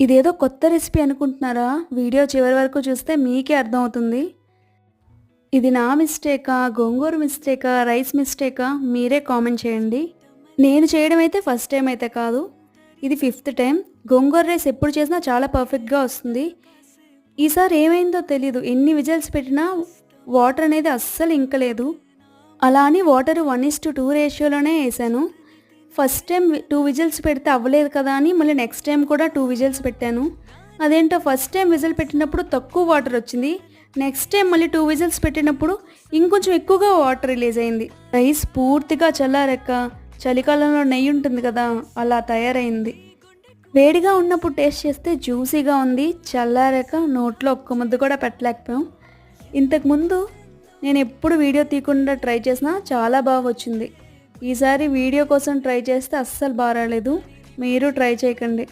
ఇదేదో కొత్త రెసిపీ అనుకుంటున్నారా? వీడియో చివరి వరకు చూస్తే మీకే అర్థమవుతుంది. ఇది నా మిస్టేకా? గోంగూర మిస్టేకా? రైస్ మిస్టేకా? మీరే కామెంట్ చేయండి. నేను చేయడం అయితే ఫస్ట్ టైం అయితే కాదు. ఇది ఫిఫ్త్ టైం. గోంగూర రైస్ ఎప్పుడు చేసినా చాలా పర్ఫెక్ట్‌గా వస్తుంది. ఈసారి ఏమైందో తెలీదు. ఎన్ని విజిల్స్ పెట్టినా వాటర్ అనేది అస్సలు ఇంకలేదు. అలా అని వాటర్ 1:2 రేషియోలోనే వేసాను. ఫస్ట్ టైం 2 విజిల్స్ పెడితే అవ్వలేదు కదా అని మళ్ళీ నెక్స్ట్ టైం కూడా 2 విజిల్స్ పెట్టాను. అదేంటో ఫస్ట్ టైం విజిల్ పెట్టినప్పుడు తక్కువ వాటర్ వచ్చింది. నెక్స్ట్ టైం మళ్ళీ 2 విజిల్స్ పెట్టినప్పుడు ఇంకొంచెం ఎక్కువగా వాటర్ రిలీజ్ అయింది. రైస్ పూర్తిగా చల్లారాక చలికాలంలో నెయ్యి ఉంటుంది కదా, అలా తయారైంది. వేడిగా ఉన్నప్పుడు టేస్ట్ చేస్తే జ్యూసీగా ఉంది. చల్లారాక నోట్లో ఒక్క ముద్ద కూడా పెట్టలేకపోయాం. ఇంతకుముందు నేను ఎప్పుడు వీడియో తీయకుండా ట్రై చేసినా చాలా బాగా వచ్చింది. ఈసారి వీడియో కోసం ట్రై చేస్తే అస్సలు బాగా రాలేదు. మీరు ట్రై చేయకండి.